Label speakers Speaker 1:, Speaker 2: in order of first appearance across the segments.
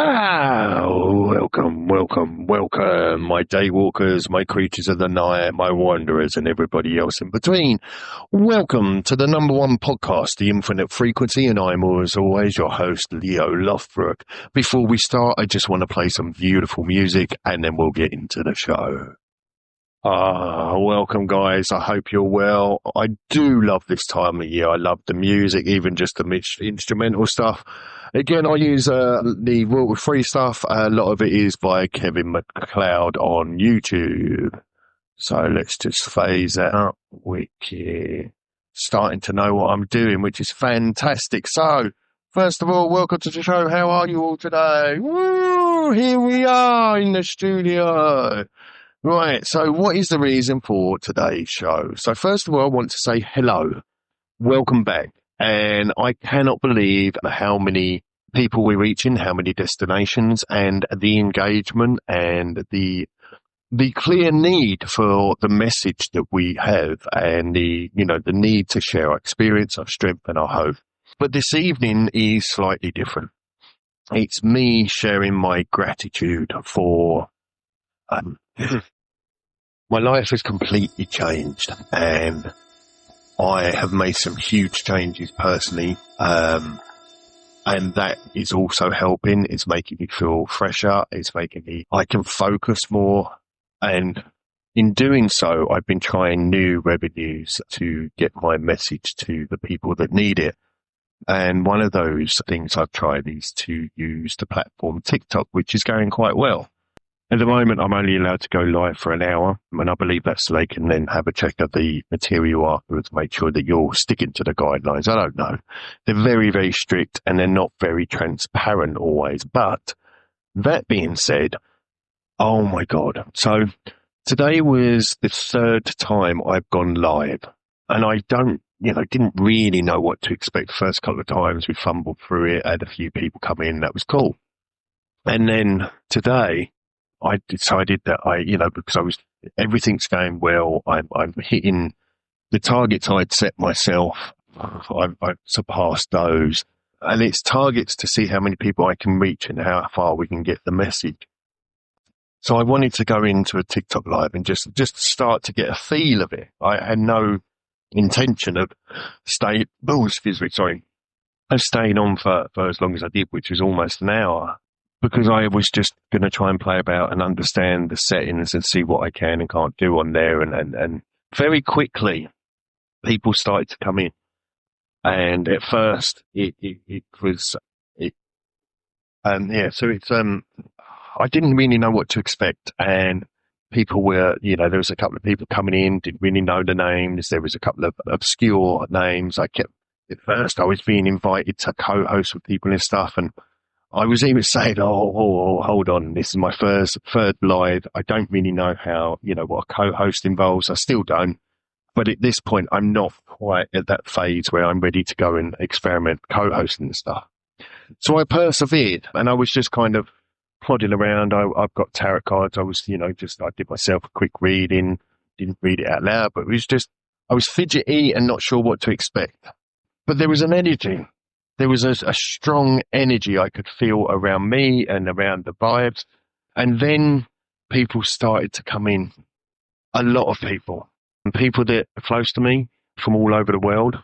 Speaker 1: Welcome, my daywalkers, my creatures of the night, my wanderers, and everybody else in between. Welcome to the number one podcast, The Infinite Frequency, and I'm, as always, your host, Leo Lothbrook. Before we start, I just want to play some beautiful music, and then we'll get into the show. Welcome, guys. I hope you're well. I do love this time of year. I love the music, even just the instrumental stuff. Again, I use the royalty-free stuff. A lot of it is by Kevin MacLeod on YouTube. So let's just phase that up. We're starting to know what I'm doing, which is fantastic. So, first of all, welcome to the show. How are you all today? Woo! Here we are in the studio. Right, so what is the reason for today's show? So first of all, I want to say hello, welcome back. And I cannot believe how many people we're reaching, how many destinations, and the engagement and the clear need for the message that we have, and the need to share our experience, our strength, and our hope. But this evening is slightly different. It's me sharing my gratitude for my life has completely changed, and I have made some huge changes personally, and that is also helping. It's making me feel fresher. It's making I can focus more, and in doing so, I've been trying new revenues to get my message to the people that need it. And one of those things I've tried is to use the platform TikTok, which is going quite well. At the moment, I'm only allowed to go live for an hour, and I believe that's so they can then have a check of the material afterwards, make sure that you're sticking to the guidelines. I don't know. They're very, very strict, and they're not very transparent always. But that being said, oh my God. So today was the third time I've gone live, and I didn't really know what to expect. The first couple of times we fumbled through it, had a few people come in, that was cool. And then today, I decided that because everything's going well. I'm hitting the targets I'd set myself. I've surpassed those, and it's targets to see how many people I can reach and how far we can get the message. So I wanted to go into a TikTok live and just start to get a feel of it. I had no intention of staying on for as long as I did, which was almost an hour, because I was just going to try and play about and understand the settings and see what I can and can't do on there. And very quickly, people started to come in. And at first, I didn't really know what to expect. And people were, there was a couple of people coming in, didn't really know the names. There was a couple of obscure names. At first, I was being invited to co-host with people and stuff, and I was even saying, hold on, this is my third live. I don't really know how, what a co-host involves. I still don't. But at this point, I'm not quite at that phase where I'm ready to go and experiment co-hosting and stuff. So I persevered, and I was just kind of plodding around. I've got tarot cards. I did myself a quick reading, didn't read it out loud, but I was fidgety and not sure what to expect. But there was an energy. There was a strong energy I could feel around me and around the vibes. And then people started to come in. A lot of people. And people that are close to me from all over the world.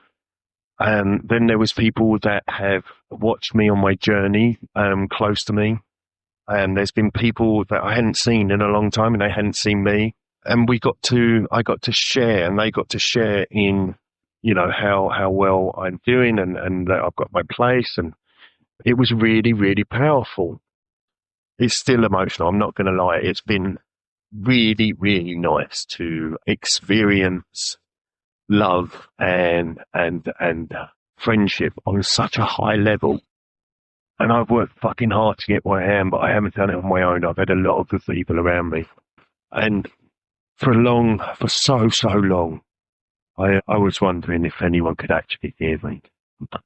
Speaker 1: And then there was people that have watched me on my journey close to me. And there's been people that I hadn't seen in a long time, and they hadn't seen me. And I got to share, and they got to share in how well I'm doing, and that I've got my place. And it was really, really powerful. It's still emotional. I'm not going to lie. It's been really, really nice to experience love and friendship on such a high level. And I've worked fucking hard to get where I am, but I haven't done it on my own. I've had a lot of good people around me. And for so long, I was wondering if anyone could actually hear me.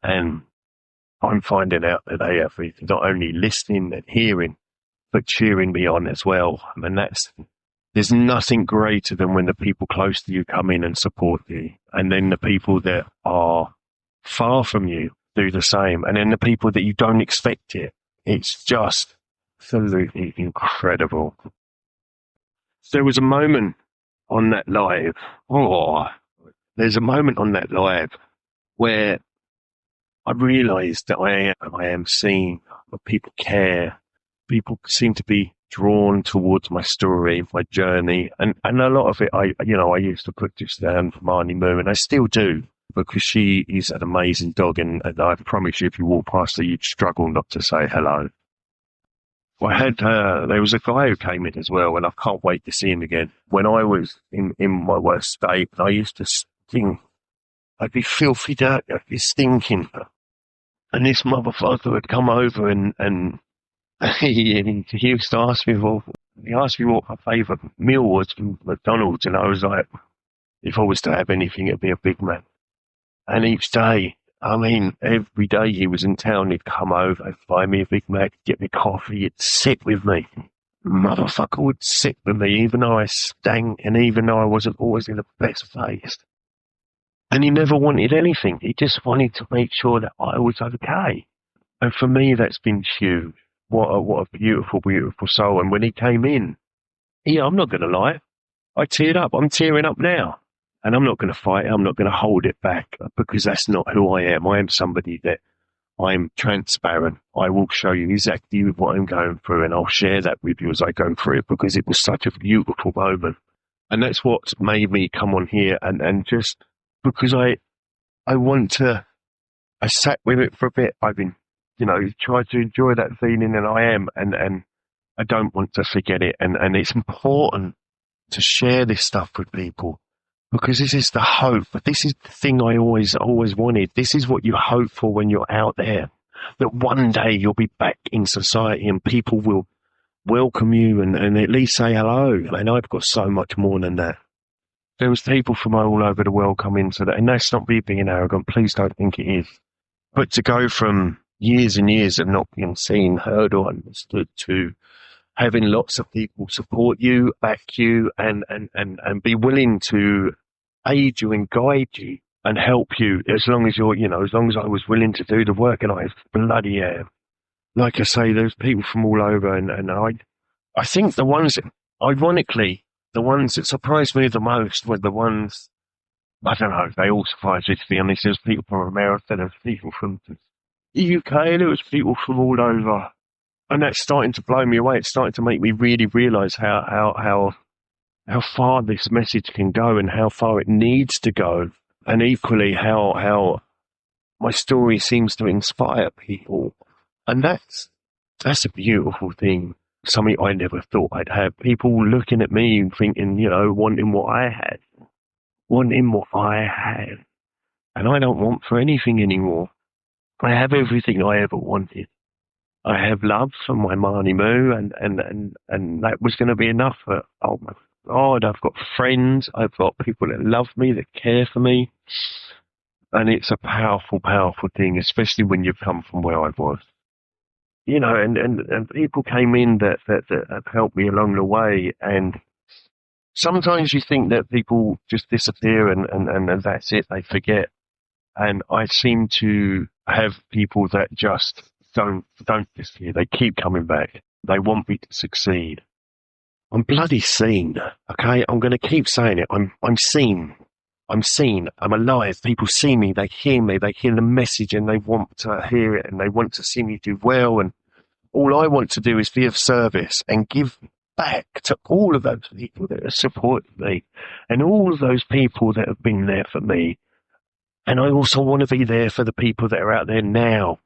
Speaker 1: And I'm finding out that they have not only listening and hearing, but cheering me on as well. I mean, there's nothing greater than when the people close to you come in and support you. And then the people that are far from you do the same. And then the people that you don't expect it. It's just absolutely incredible. There was a moment on that live. Oh, there's a moment on that live where I realised that I am seen, but people care. People seem to be drawn towards my story, my journey, and a lot of it, I used to put just down for Marnie Moo, and I still do because she is an amazing dog, and I promise you, if you walk past her, you'd struggle not to say hello. Well, there was a guy who came in as well, and I can't wait to see him again. When I was in my worst state, I used to stink. I'd be filthy dirty, I'd be stinking. And this motherfucker would come over and he used to ask me, he asked me what my favourite meal was from McDonald's, and I was like, if I was to have anything, it'd be a Big Mac. And each day, I mean, every day he was in town, he'd come over, he'd buy me a Big Mac, get me coffee, he'd sit with me. Motherfucker would sit with me, even though I stank and even though I wasn't always in the best place. And he never wanted anything. He just wanted to make sure that I was okay. And for me, that's been huge. What a beautiful, beautiful soul. And when he came in, I'm not going to lie, I teared up. I'm tearing up now. And I'm not going to fight it. I'm not going to hold it back because that's not who I am. I am somebody that I'm transparent. I will show you exactly what I'm going through, and I'll share that with you as I go through it because it was such a beautiful moment. And that's what's made me come on here and just because I sat with it for a bit. I've been, tried to enjoy that feeling, and I am, and I don't want to forget it. And it's important to share this stuff with people because this is the hope. But this is the thing I always wanted. This is what you hope for when you're out there, that one day you'll be back in society and people will welcome you and at least say hello. And I've got so much more than that. There was people from all over the world come into that, and that's not me being arrogant. Please don't think it is. But to go from years and years of not being seen, heard, or understood to having lots of people support you, back you, and be willing to aid you and guide you and help you as long as as long as I was willing to do the work, and I bloody am. Like I say, there's people from all over, and I think the ones that, ironically, the ones that surprised me the most were the ones, I don't know, they all surprised me, to be honest. There's people from America, there's people from the UK, and there was people from all over. And that's starting to blow me away. It's starting to make me really realise how far this message can go and how far it needs to go. And equally how my story seems to inspire people. And that's a beautiful thing. Something I never thought I'd have. People looking at me and thinking, wanting what I had. Wanting what I had. And I don't want for anything anymore. I have everything I ever wanted. I have love from my Marnie Moo, and that was going to be enough. But, oh my God, I've got friends. I've got people that love me, that care for me. And it's a powerful, powerful thing, especially when you've come from where I was. And people came in that have helped me along the way. And sometimes you think that people just disappear and that's it, they forget. And I seem to have people that just don't disappear. They keep coming back. They want me to succeed. I'm bloody seen, okay? I'm going to keep saying it. I'm seen. I'm seen. I'm alive. People see me. They hear the message, and they want to hear it, and they want to see me do well. And all I want to do is be of service and give back to all of those people that have supported me and all of those people that have been there for me. And I also want to be there for the people that are out there now,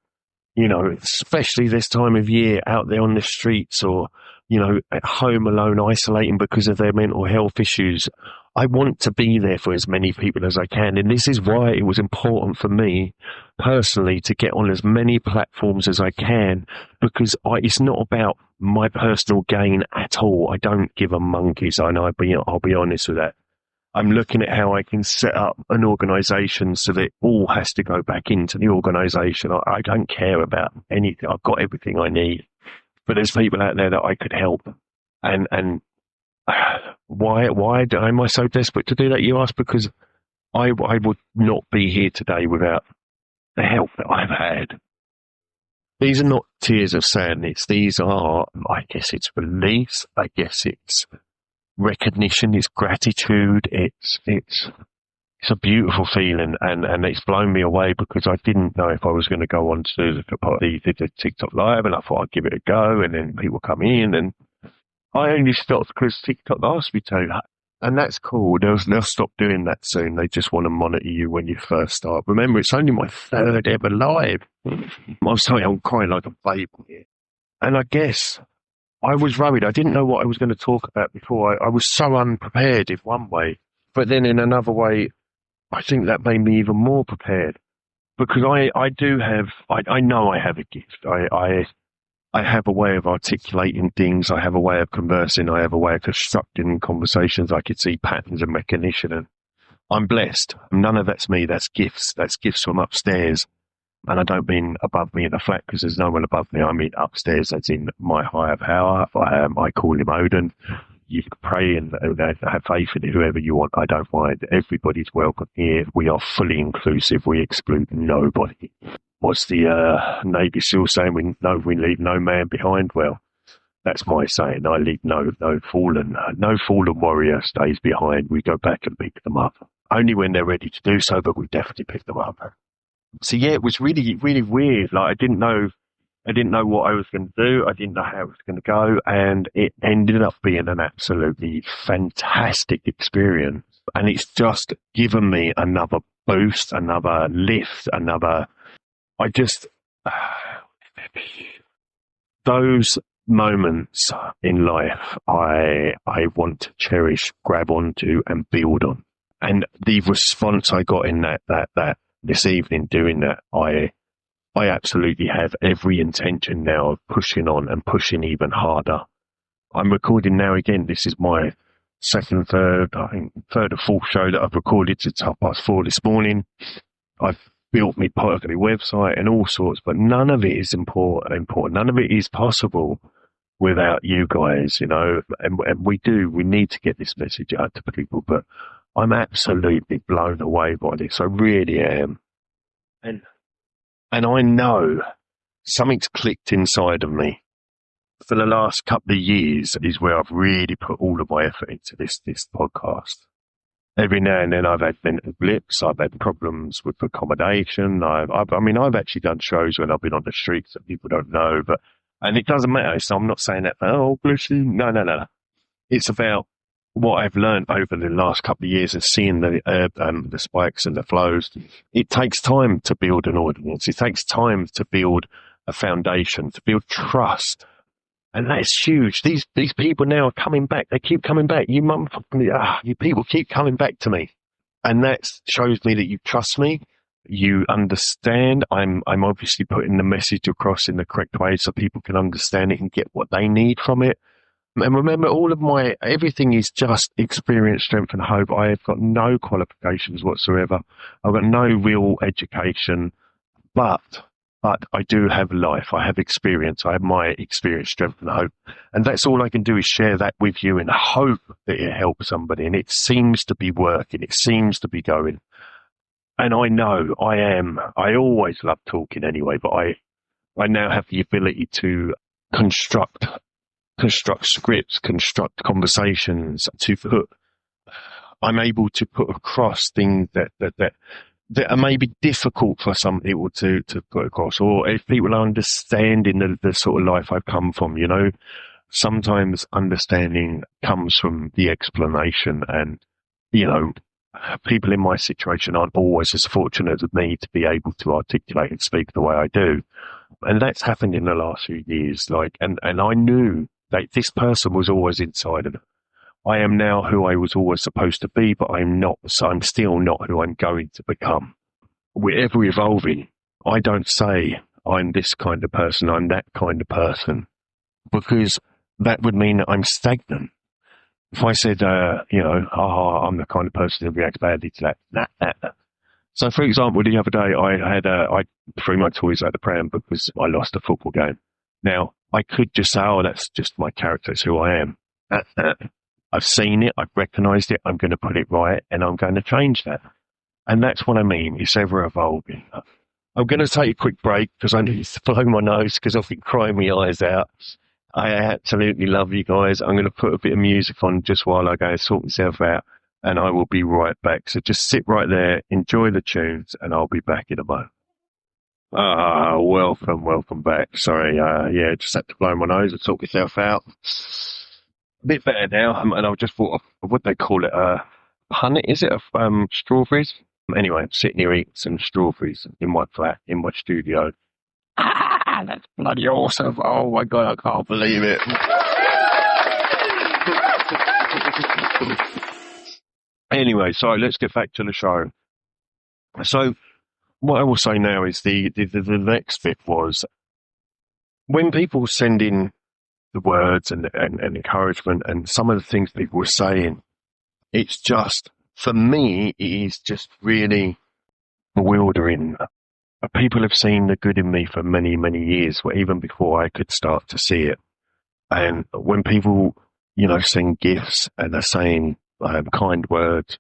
Speaker 1: especially this time of year, out there on the streets or, at home alone, isolating because of their mental health issues. I want to be there for as many people as I can. And this is why it was important for me personally to get on as many platforms as I can, because it's not about my personal gain at all. I don't give a monkey's, and I'll be honest with that. I'm looking at how I can set up an organisation so that it all has to go back into the organisation. I don't care about anything. I've got everything I need. But there's people out there that I could help. And why am I so desperate to do that, you ask? Because I would not be here today without the help that I've had. these are not tears of sadness. These are, I guess it's release. I guess it's recognition. It's gratitude. It's a beautiful feeling, and it's blown me away because I didn't know if I was going to go on to do the TikTok live, and I thought I'd give it a go, and then people come in, and I only stopped because TikTok asked me to, and that's cool. They'll stop doing that soon. They just want to monitor you when you first start. Remember, it's only my third ever live. I'm sorry, I'm crying like a baby here. And I guess I was worried. I didn't know what I was going to talk about before. I was so unprepared in one way, but then in another way, I think that made me even more prepared because I know I have a gift. I have a way of articulating things. I have a way of conversing. I have a way of constructing conversations. I could see patterns and recognition, and I'm blessed. None of that's me. That's gifts. That's gifts from upstairs. And I don't mean above me in a flat because there's no one above me. I mean upstairs, as in my higher power. I call him Odin. You can pray and have faith in whoever you want. I don't mind. Everybody's welcome here. We are fully inclusive. We exclude nobody. What's the Navy SEAL saying? We leave no man behind. Well, that's my saying. I leave no fallen warrior stays behind. We go back and pick them up. Only when they're ready to do so, but we definitely pick them up. So yeah, it was really, really weird. Like I didn't know what I was going to do. I didn't know how it was going to go. And it ended up being an absolutely fantastic experience. And it's just given me another boost, another lift, those moments in life, I want to cherish, grab onto and build on. And the response I got in that this evening doing that, I absolutely have every intention now of pushing on and pushing even harder. I'm recording now again. This is my third or fourth show that I've recorded since 4:30 this morning. I've built my website and all sorts, but none of it is important. None of it is possible without you guys, and we need to get this message out to people, but I'm absolutely blown away by this. I really am. And I know something's clicked inside of me. For the last couple of years is where I've really put all of my effort into this podcast. Every now and then I've had mental blips. I've had problems with accommodation. I've actually done shows when I've been on the streets that people don't know, and it doesn't matter. So I'm not saying that, oh, bless you. No. It's about what I've learned over the last couple of years and seeing the spikes and the flows. It takes time to build an audience. It takes time to build a foundation, to build trust. And that's huge. These people now are coming back. They keep coming back. You people keep coming back to me. And that shows me that you trust me. You understand. I'm obviously putting the message across in the correct way so people can understand it and get what they need from it. And remember, everything is just experience, strength and hope. I have got no qualifications whatsoever. I've got no real education, but I do have life. I have experience. I have my experience, strength and hope. And that's all I can do is share that with you and hope that it helps somebody. And it seems to be working. It seems to be going. And I know I always love talking anyway, but I now have the ability to construct scripts, construct conversations, I'm able to put across things that are maybe difficult for some people to put across, or if people are understanding the sort of life I've come from, sometimes understanding comes from the explanation, and, people in my situation aren't always as fortunate as me to be able to articulate and speak the way I do. And that's happened in the last few years, and I knew that this person was always inside of it. I am now who I was always supposed to be, but I'm not. So I'm still not who I'm going to become. We're ever evolving. I don't say I'm this kind of person, I'm that kind of person, because that would mean that I'm stagnant. If I said, I'm the kind of person who reacts badly to that. So, for example, the other day I threw my toys out the pram because I lost a football game. Now, I could just say, that's just my character, it's who I am. I've seen it, I've recognised it, I'm going to put it right, and I'm going to change that. And that's what I mean, it's ever evolving. I'm going to take a quick break because I need to blow my nose because I've been crying my eyes out. I absolutely love you guys. I'm going to put a bit of music on just while I go and sort myself out, and I will be right back. So just sit right there, enjoy the tunes, and I'll be back in a moment. Welcome back. Sorry, yeah, just had to blow my nose and sort myself out. A bit better now, and I just thought of what they call it, punnet, is it, of strawberries? Anyway, I'm sitting here eating some strawberries in my flat, in my studio. That's bloody awesome. Oh my God, I can't believe it. Anyway, so let's get back to the show. So what I will say now is the next bit was when people send in the words and encouragement and some of the things people were saying, it's just, for me, it is just really bewildering. People have seen the good in me for many, many years, even before I could start to see it. And when people, send gifts and they're saying kind words,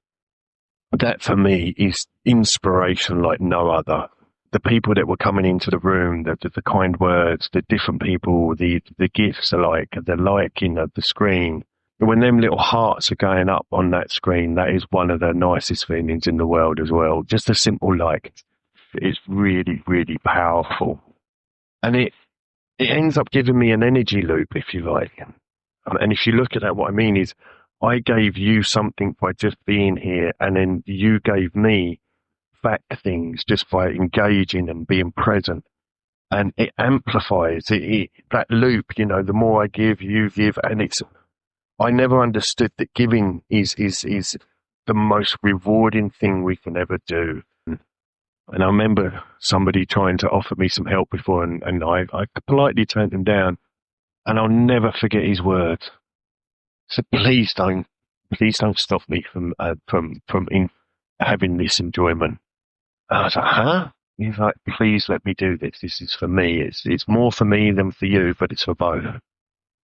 Speaker 1: that for me is inspiration like no other. The people that were coming into the room, the kind words, the different people, the gifts alike, the liking of the screen. When them little hearts are going up on that screen, that is one of the nicest feelings in the world as well. Just a simple like. It's really, really powerful. And it ends up giving me an energy loop, if you like. And if you look at that, what I mean is I gave you something by just being here, and then you gave me back things just by engaging and being present. And it amplifies that loop, the more I give, you give. And I never understood that giving is the most rewarding thing we can ever do. And I remember somebody trying to offer me some help before, and I politely turned him down. And I'll never forget his words. So please don't stop me from having this enjoyment. And I was like, huh? He's like, please let me do this. This is for me. It's more for me than for you, but it's for both.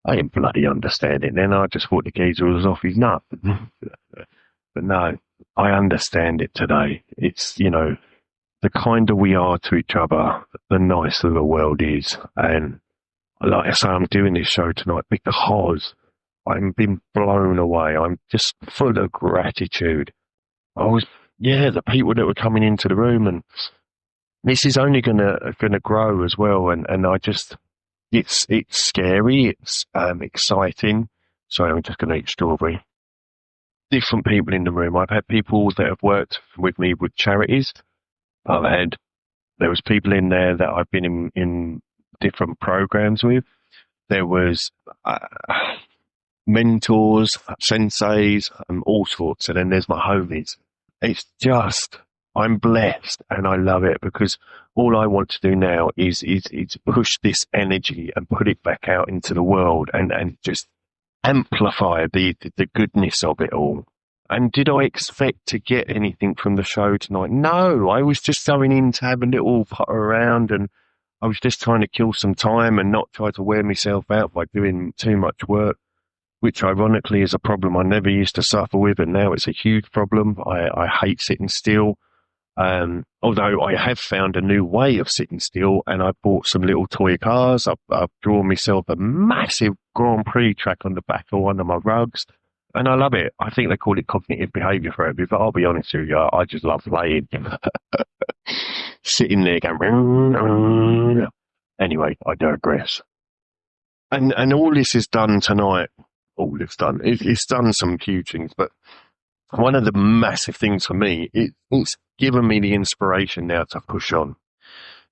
Speaker 1: I didn't bloody understand it. Then I just thought the geezer was off his nut. But no, I understand it today. It's, the kinder we are to each other, the nicer the world is. And like I say, I'm doing this show tonight because I'm being blown away. I'm just full of gratitude. The people that were coming into the room, and this is only gonna grow as well. And I just, it's scary. It's exciting. Sorry, I'm just gonna eat strawberry. Different people in the room. I've had people that have worked with me with charities. There was people in there that I've been in different programs with. There was mentors, senseis, all sorts. And then there's my homies. It's just, I'm blessed and I love it because all I want to do now is push this energy and put it back out into the world and just amplify the goodness of it all. And did I expect to get anything from the show tonight? No, I was just going in to have a little putter around, and I was just trying to kill some time and not try to wear myself out by doing too much work, which ironically is a problem I never used to suffer with, and now it's a huge problem. I hate sitting still. Although I have found a new way of sitting still, and I bought some little toy cars. I've drawn myself a massive Grand Prix track on the back of one of my rugs. And I love it. I think they call it cognitive behaviour therapy, but I'll be honest with you, I just love playing. Sitting there going, anyway, I digress. And all this is done tonight. All it's done. It's done some huge things, but one of the massive things for me, it's given me the inspiration now to push on.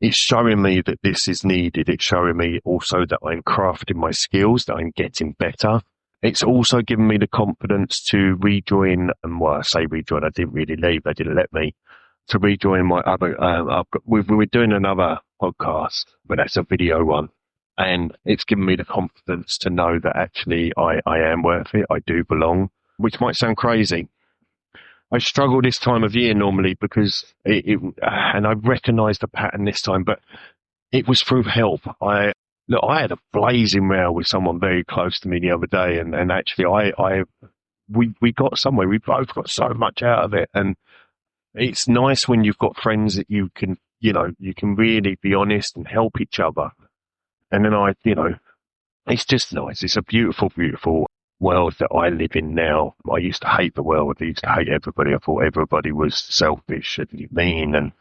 Speaker 1: It's showing me that this is needed. It's showing me also that I'm crafting my skills, that I'm getting better. It's also given me the confidence to rejoin, and I say rejoin, I didn't really leave, they didn't let me, to rejoin my other, we're doing another podcast, but that's a video one. And it's given me the confidence to know that actually I am worth it, I do belong, which might sound crazy. I struggle this time of year normally because and I recognise the pattern this time, but it was through help. I had a blazing row with someone very close to me the other day, and actually we got somewhere. We both got so much out of it, and it's nice when you've got friends that you can you can really be honest and help each other. And then it's just nice. It's a beautiful, beautiful world that I live in now. I used to hate the world. I used to hate everybody. I thought everybody was selfish and mean, and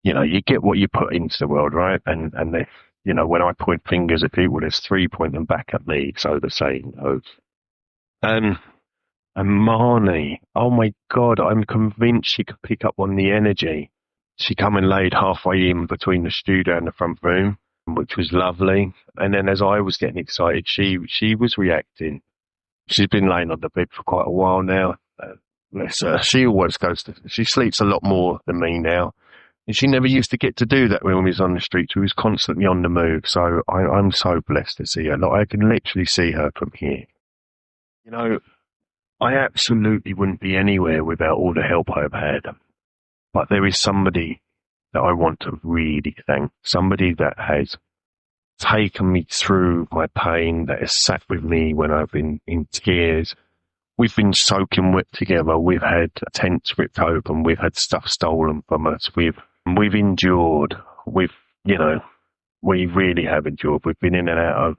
Speaker 1: you get what you put into the world, right? And they, when I point fingers at people, there's three pointing back at me. So the saying goes. And and Marnie, oh my God, I'm convinced she could pick up on the energy. She come and laid halfway in between the studio and the front room, which was lovely. And then as I was getting excited, she was reacting. She's been laying on the bed for quite a while now. Bless her. She sleeps a lot more than me now. And she never used to get to do that when we was on the street. She was constantly on the move. So I'm so blessed to see her. Like, I can literally see her from here. I absolutely wouldn't be anywhere without all the help I've had. But there is somebody that I want to really thank. Somebody that has taken me through my pain, that has sat with me when I've been in tears. We've been soaking wet together. We've had tents ripped open. We've had stuff stolen from us. We've endured. We really have endured. We've been in and out of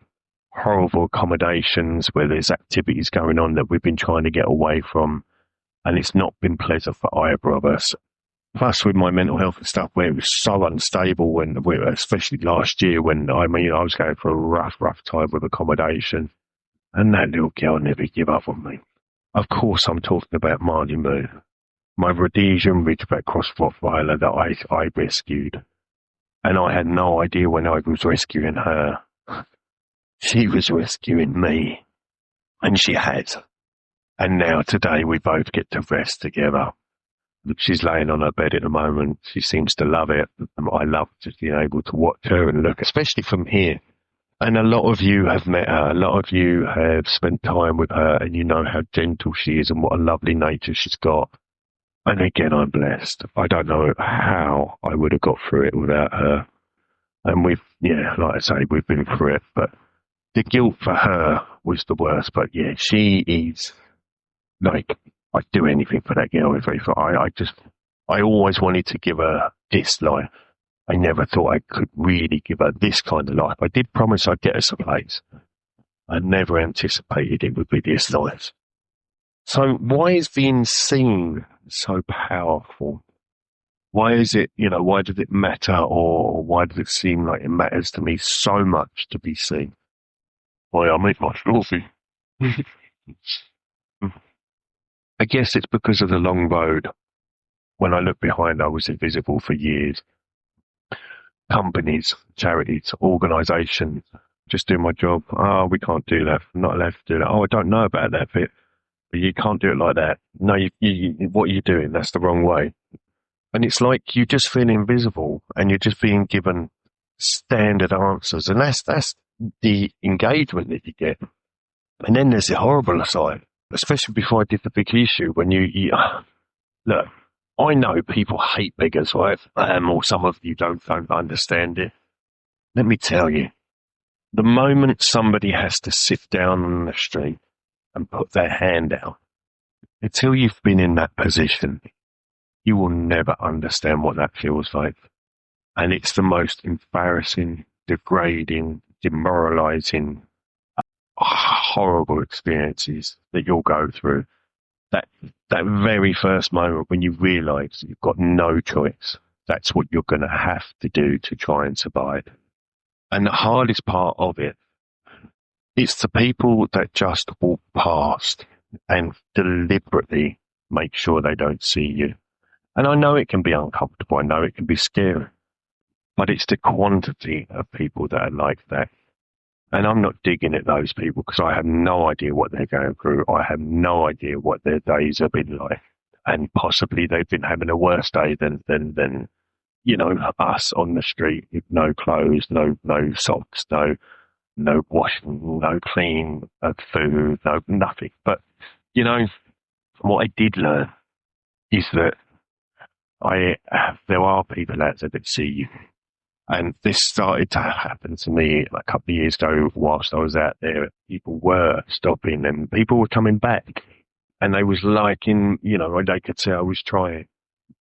Speaker 1: horrible accommodations where there's activities going on that we've been trying to get away from, and it's not been pleasant for either of us. Plus, with my mental health and stuff, where it was so unstable, especially last year when I was going for a rough time with accommodation, and that little girl never gave up on me. Of course, I'm talking about Marnie Moo, my Rhodesian Ridgeback Cross Rottweiler that I rescued, and I had no idea when I was rescuing her. She was rescuing me, and she had. And now today we both get to rest together. She's laying on her bed at the moment. She seems to love it. I love just being able to watch her and look, especially from here. And a lot of you have met her. A lot of you have spent time with her, and you know how gentle she is and what a lovely nature she's got. And again, I'm blessed. I don't know how I would have got through it without her. And like I say, we've been through it, but the guilt for her was the worst. But yeah, she is like, I'd do anything for that girl. I always wanted to give her this life. I never thought I could really give her this kind of life. I did promise I'd get her someplace. I never anticipated it would be this life. So why is being seen so powerful? Why is it, why does it matter, or why does it seem like it matters to me so much to be seen? Why, I make my coffee. I guess it's because of the long road. When I look behind, I was invisible for years. Companies, charities, organisations, just doing my job. Oh, we can't do that. I'm not allowed to do that. Oh, I don't know about that bit. But you can't do it like that. No, what are you doing? That's the wrong way. And it's like you just feel invisible, and you're just being given standard answers. And that's the engagement that you get. And then there's the horrible side, especially before I did the big issue, when look, I know people hate beggars, right? Or some of you don't understand it. Let me tell you, the moment somebody has to sit down on the street and put their hand out, until you've been in that position, you will never understand what that feels like. And it's the most embarrassing, degrading, demoralizing, horrible experiences that you'll go through. That very first moment when you realize you've got no choice, that's what you're going to have to do to try and survive. And the hardest part of it, it's the people that just walk past and deliberately make sure they don't see you. And I know it can be uncomfortable. I know it can be scary. But it's the quantity of people that are like that. And I'm not digging at those people because I have no idea what they're going through. I have no idea what their days have been like. And possibly they've been having a worse day than us on the street with no clothes, no socks, no washing, no clean food, no nothing. But, what I did learn is that there are people out there that see you. And this started to happen to me a couple of years ago whilst I was out there. People were stopping and people were coming back. And they was liking, they could say I was trying.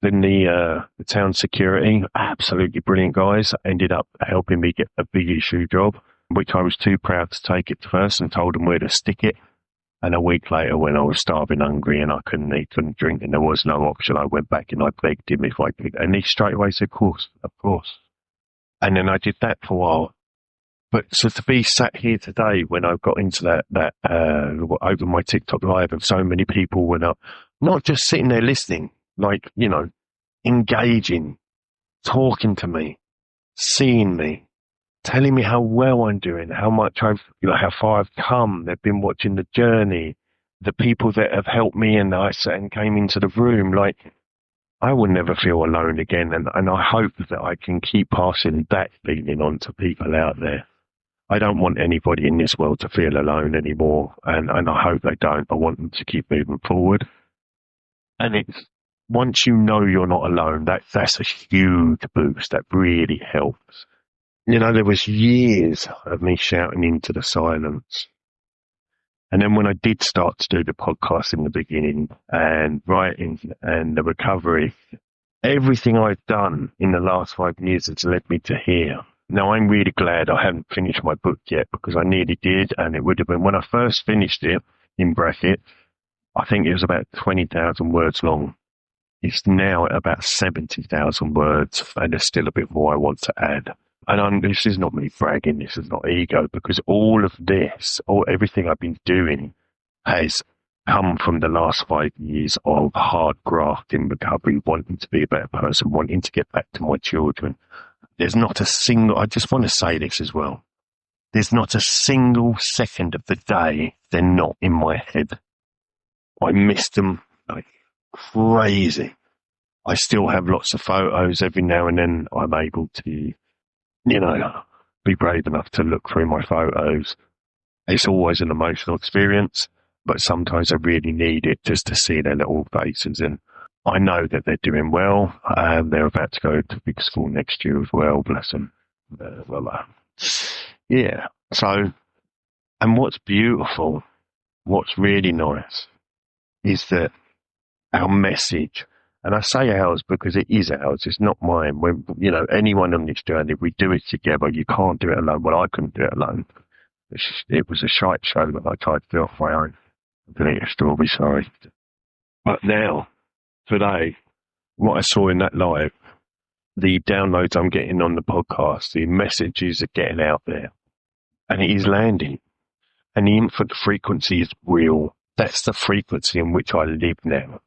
Speaker 1: Then the town security, absolutely brilliant guys, ended up helping me get a big issue job, which I was too proud to take it first and told them where to stick it. And a week later, when I was starving, hungry, and I couldn't eat, couldn't drink, and there was no option, I went back and I begged him if I could. And he straight away said, of course. And then I did that for a while. But so to be sat here today when I got into that over my TikTok live of so many people were not just sitting there listening, like, engaging, talking to me, seeing me, telling me how well I'm doing, how much how far I've come. They've been watching the journey, the people that have helped me and I sat and came into the room. Like, I will never feel alone again. And I hope that I can keep passing that feeling on to people out there. I don't want anybody in this world to feel alone anymore. And I hope they don't. I want them to keep moving forward. And it's, once you know you're not alone, that's a huge boost. That really helps. There was years of me shouting into the silence. And then when I did start to do the podcast in the beginning and writing and the recovery, everything I've done in the last 5 years has led me to here. Now, I'm really glad I haven't finished my book yet because I nearly did. And it would have been, when I first finished it, in brackets, I think it was about 20,000 words long. It's now at about 70,000 words, and there's still a bit more I want to add. And this is not me bragging, this is not ego, because all of this, everything I've been doing has come from the last 5 years of hard graft in recovery, wanting to be a better person, wanting to get back to my children. There's not a single, I just want to say this as well, there's not a single second of the day they're not in my head. I miss them like crazy. I still have lots of photos. Every now and then I'm able to, be brave enough to look through my photos. It's always an emotional experience, but sometimes I really need it just to see their little faces. And I know that they're doing well. They're about to go to big school next year as well, bless them. Yeah. So, and what's beautiful, what's really nice, is that our message, and I say ours because it is ours, it's not mine. When, anyone on this journey, we do it together. You can't do it alone. Well, I couldn't do it alone. It was a shite show that I tried to do off my own. I'm going to eat a strawberry, sorry. But now, today, what I saw in that live, the downloads I'm getting on the podcast, the messages are getting out there, and it is landing. And the infinite frequency is real. That's the frequency in which I live now.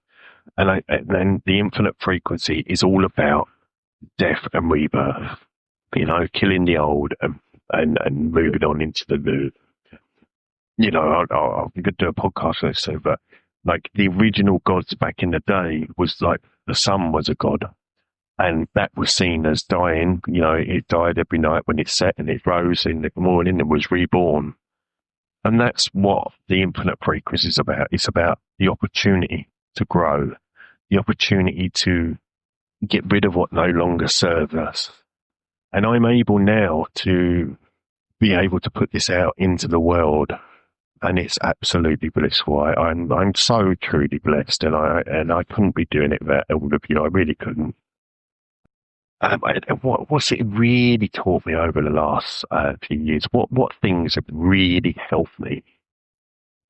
Speaker 1: And then the infinite frequency is all about death and rebirth, killing the old and moving on into the new. I'm going to do a podcast on this soon, but like the original gods back in the day was like the sun was a god, and that was seen as dying. It died every night when it set, and it rose in the morning and was reborn. And that's what the infinite frequency is about. It's about the opportunity to grow, the opportunity to get rid of what no longer serves us. And I'm able now to be able to put this out into the world, and it's absolutely blissful. I'm so truly blessed, and I couldn't be doing it without all of you. I really couldn't. What's it really taught me over the last few years? What things have really helped me?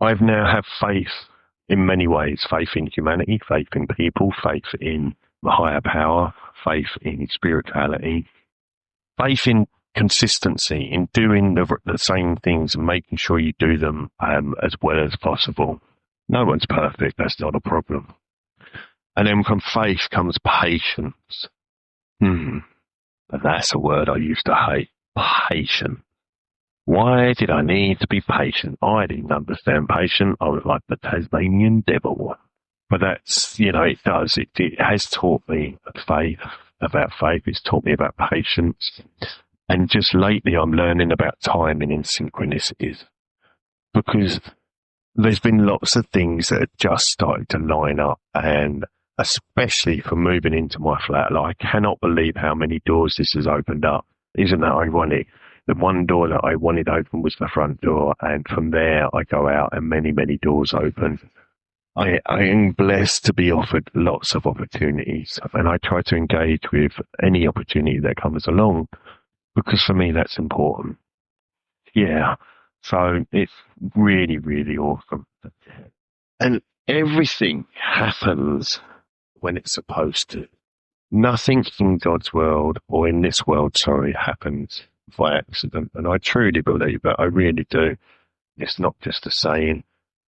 Speaker 1: I've now have faith in many ways: faith in humanity, faith in people, faith in the higher power, faith in spirituality, faith in consistency, in doing the same things and making sure you do them as well as possible. No one's perfect; that's not a problem. And then from faith comes patience. But that's a word I used to hate. Patient. Why did I need to be patient? I didn't understand patient. I was like the Tasmanian devil. But that's, it does. It has taught me about faith. It's taught me about patience. And just lately I'm learning about timing and synchronicities. Because there's been lots of things that have just started to line up, and especially for moving into my flat. Like, I cannot believe how many doors this has opened up. Isn't that ironic? The one door that I wanted open was the front door, and from there I go out and many, many doors open. I am blessed to be offered lots of opportunities, and I try to engage with any opportunity that comes along because for me that's important. Yeah. So it's really, really awesome. And everything happens when it's supposed to. Nothing in God's world, or in this world, sorry, happens by accident. And I truly believe that. I really do. It's not just a saying.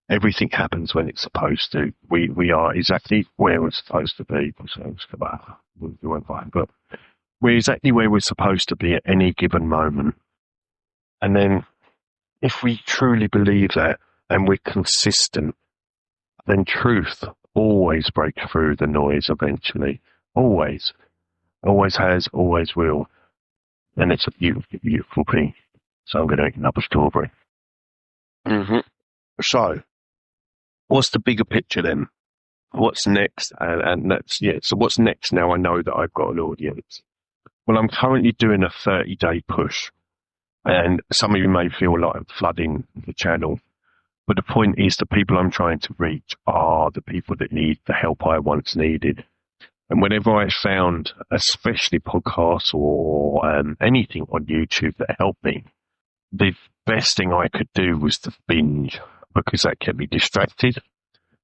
Speaker 1: Everything happens when it's supposed to. We are exactly where we're supposed to be. So, we won't find, but we're exactly where we're supposed to be at any given moment. And then if we truly believe that and we're consistent, then truth always breaks through the noise eventually. Always. Always has, always will. And it's a beautiful, beautiful thing. So I'm going to eat another strawberry. Mm-hmm. So, what's the bigger picture then? What's next? And that's, yeah, so what's next now I know that I've got an audience? Well, I'm currently doing a 30-day push. And some of you may feel like I'm flooding the channel. But the point is the people I'm trying to reach are the people that need the help I once needed. And whenever I found, especially podcasts or anything on YouTube that helped me, the best thing I could do was to binge because that kept me distracted.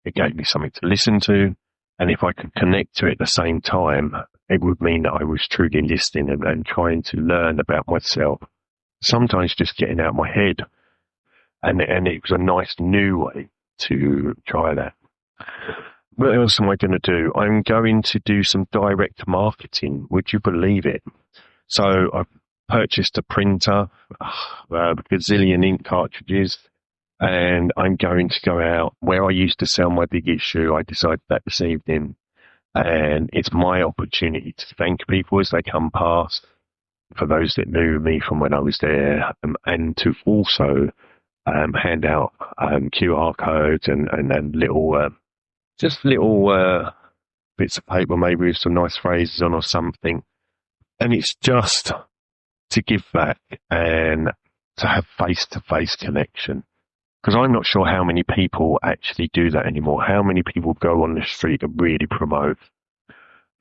Speaker 1: It gave me something to listen to. And if I could connect to it at the same time, it would mean that I was truly listening and trying to learn about myself. Sometimes just getting out of my head. And it was a nice new way to try that. What else am I going to do? I'm going to do some direct marketing. Would you believe it? So I've purchased a printer, a gazillion ink cartridges, and I'm going to go out where I used to sell my big issue. I decided that this evening, and it's my opportunity to thank people as they come past, for those that knew me from when I was there, and to also hand out QR codes and little, just little bits of paper, maybe with some nice phrases on or something. And it's just to give back and to have face-to-face connection. Because I'm not sure how many people actually do that anymore. How many people go on the street and really promote?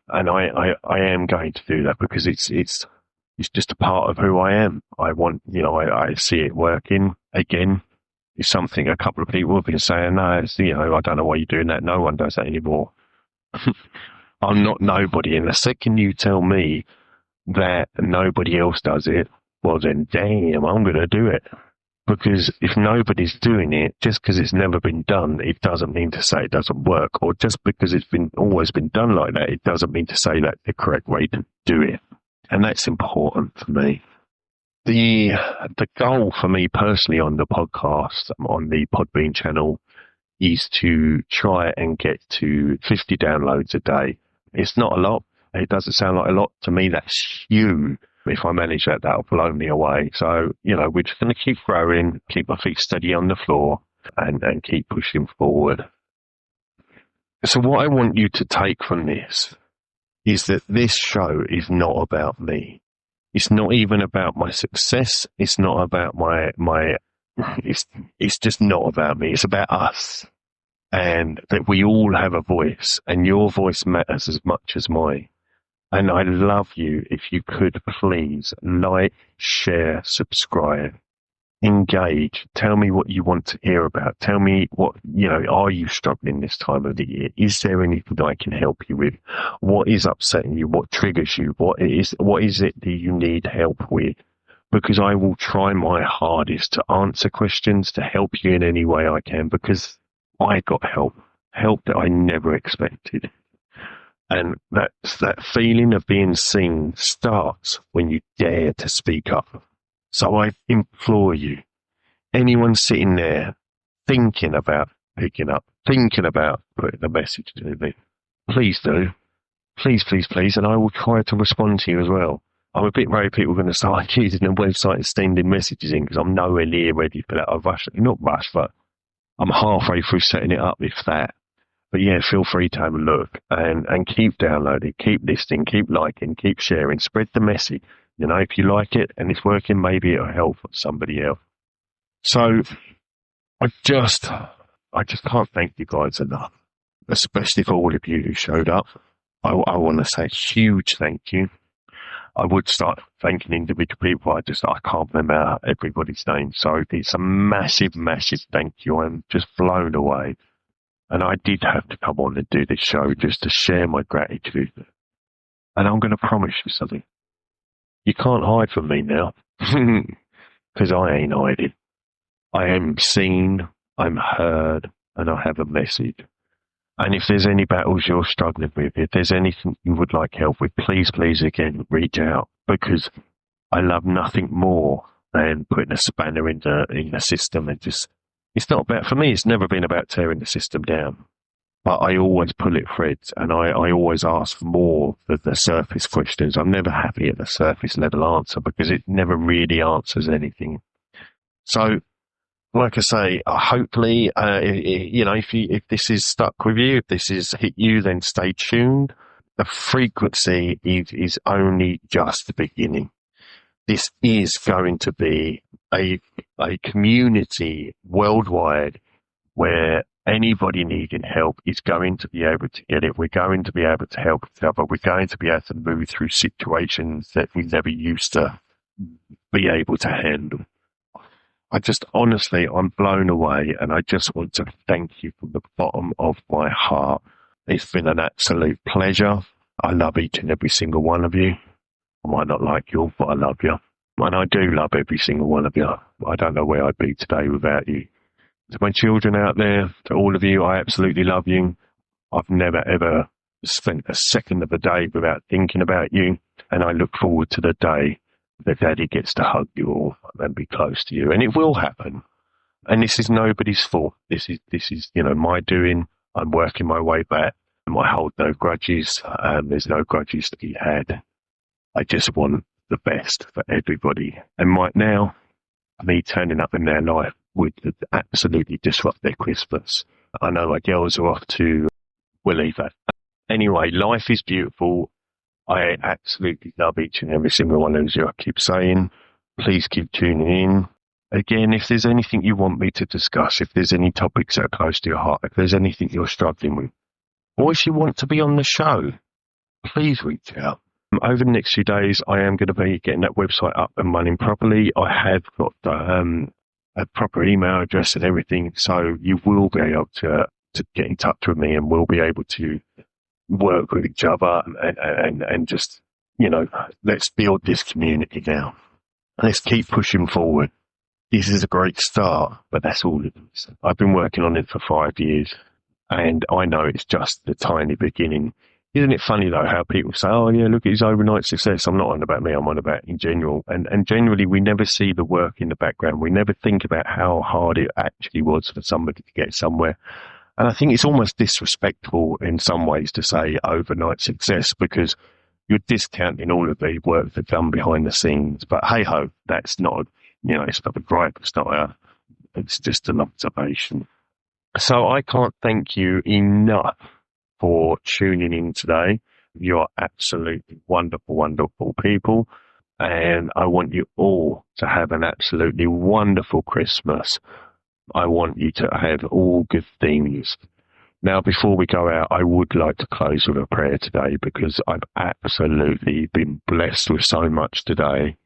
Speaker 1: And I am going to do that because it's just a part of who I am. I want, I see it working again. It's something a couple of people have been saying, no, I don't know why you're doing that. No one does that anymore. I'm not nobody. And the second you tell me that nobody else does it, well then, damn, I'm going to do it. Because if nobody's doing it, just because it's never been done, it doesn't mean to say it doesn't work. Or just because it's always been done like that, it doesn't mean to say that's the correct way to do it. And that's important for me. The goal for me personally on the podcast, on the Podbean channel, is to try and get to 50 downloads a day. It's not a lot. It doesn't sound like a lot. To me, that's huge. If I manage that, that'll blow me away. So, we're just going to keep growing, keep my feet steady on the floor, and keep pushing forward. So what I want you to take from this is that this show is not about me. It's not even about my success. It's not about it's just not about me. It's about us. And that we all have a voice, and your voice matters as much as mine. And I love you if you could please like, share, subscribe, engage. Tell me what you want to hear about. Tell me what, are you struggling this time of the year? Is there anything I can help you with? What is upsetting you? What triggers you? What is it that you need help with? Because I will try my hardest to answer questions, to help you in any way I can, because I got help that I never expected. And that feeling of being seen starts when you dare to speak up. So I implore you, anyone sitting there thinking about picking up, thinking about putting a message to me, please do. Please, please, please. And I will try to respond to you as well. I'm a bit worried people are going to start using the website and sending messages in because I'm nowhere near ready for that. Not rushed, but I'm halfway through setting it up, if that. But yeah, feel free to have a look and keep downloading, keep listening, keep liking, keep sharing, spread the message. If you like it and it's working, maybe it'll help somebody else. So I just I just can't thank you guys enough, especially for all of you who showed up. I want to say a huge thank you. I would start thanking individual people. I can't remember everybody's name. So it's a massive, massive thank you. I'm just blown away. And I did have to come on and do this show just to share my gratitude. And I'm going to promise you something. You can't hide from me now. Because I ain't hiding. I am seen, I'm heard, and I have a message. And if there's any battles you're struggling with, if there's anything you would like help with, please, please, again, reach out. Because I love nothing more than putting a spanner in the system and just, it's not about, for me, it's never been about tearing the system down. But I always pull it threads, and I always ask for more than the surface questions. I'm never happy at the surface level answer because it never really answers anything. So, like I say, hopefully, if this is stuck with you, if this has hit you, then stay tuned. The frequency is only just the beginning. This is going to be a community worldwide where anybody needing help is going to be able to get it. We're going to be able to help each other. We're going to be able to move through situations that we never used to be able to handle. I'm blown away, and I just want to thank you from the bottom of my heart. It's been an absolute pleasure. I love each and every single one of you. I might not like you, but I love you. And I do love every single one of you. I don't know where I'd be today without you. To my children out there, to all of you, I absolutely love you. I've never ever spent a second of a day without thinking about you. And I look forward to the day that Daddy gets to hug you all and be close to you. And it will happen. And this is nobody's fault. This is, my doing. I'm working my way back. I hold no grudges. There's no grudges to be had. I just want the best for everybody. And right now, me turning up in their life would absolutely disrupt their Christmas. I know my girls are off to, we'll leave that. Anyway, life is beautiful. I absolutely love each and every single one of you. I keep saying, please keep tuning in. Again, if there's anything you want me to discuss, if there's any topics that are close to your heart, if there's anything you're struggling with, or if you want to be on the show, please reach out. Over the next few days, I am going to be getting that website up and running properly. I have got a proper email address and everything, so you will be able to get in touch with me, and we'll be able to work with each other and just, let's build this community now. Let's keep pushing forward. This is a great start, but that's all it is. I've been working on it for 5 years, and I know it's just the tiny beginning. Isn't it funny, though, how people say, oh, yeah, look at his overnight success. I'm not on about me, I'm on about in general. And generally, we never see the work in the background. We never think about how hard it actually was for somebody to get somewhere. And I think it's almost disrespectful in some ways to say overnight success, because you're discounting all of the work that's done behind the scenes. But hey-ho, that's not, it's not a gripe. It's just an observation. So I can't thank you enough for tuning in today. You're absolutely wonderful, wonderful people. And I want you all to have an absolutely wonderful Christmas. I want you to have all good things. Now, before we go out, I would like to close with a prayer today, because I've absolutely been blessed with so much today,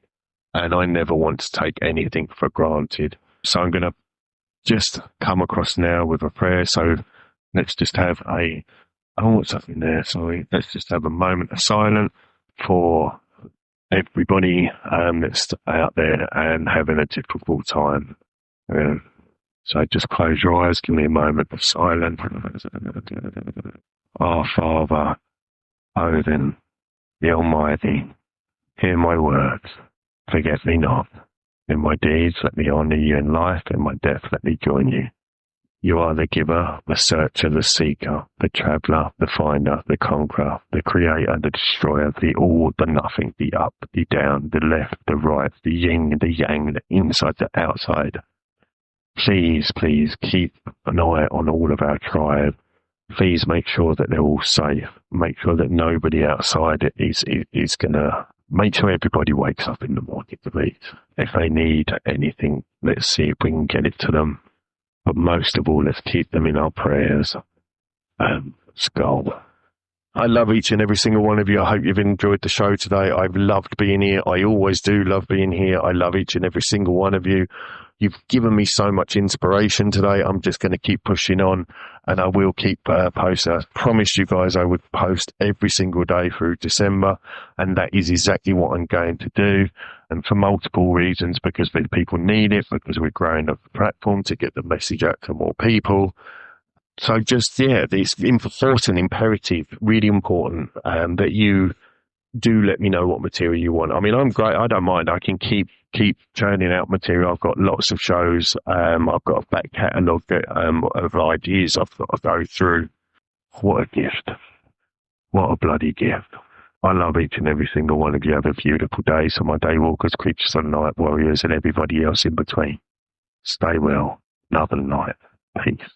Speaker 1: and I never want to take anything for granted. So I'm going to just come across now with a prayer. So let's just have what's something there? Sorry. Let's just have a moment of silence for everybody that's out there and having a difficult time. So just close your eyes, give me a moment of silence. Our Father, Odin, the Almighty, hear my words. Forget me not. In my deeds, let me honour you. In life, in my death, let me join you. You are the giver, the searcher, the seeker, the traveller, the finder, the conqueror, the creator, the destroyer, the all, the nothing, the up, the down, the left, the right, the yin, the yang, the inside, the outside. Please, please keep an eye on all of our tribe. Please make sure that they're all safe. Make sure that nobody outside is going to make sure everybody wakes up in the morning, please. If they need anything, let's see if we can get it to them. but most of all, let's keep them in our prayers. Skull. I love each and every single one of you. I hope you've enjoyed the show today. I've loved being here. I always do love being here. I love each and every single one of you. You've given me so much inspiration today. I'm just going to keep pushing on, and I will keep posting. I promised you guys I would post every single day through December, and that is exactly what I'm going to do. And for multiple reasons, because people need it, because we're growing the platform to get the message out to more people. So just, it's important, imperative, really important, that you do let me know what material you want. I mean, I'm great. I don't mind. I can keep churning out material. I've got lots of shows. I've got a back catalogue of ideas I've got to go through. What a gift. What a bloody gift. I love each and every single one of you. Have a beautiful day. So my day walkers, creatures of the night, warriors, and everybody else in between. Stay well. Love and light. Peace.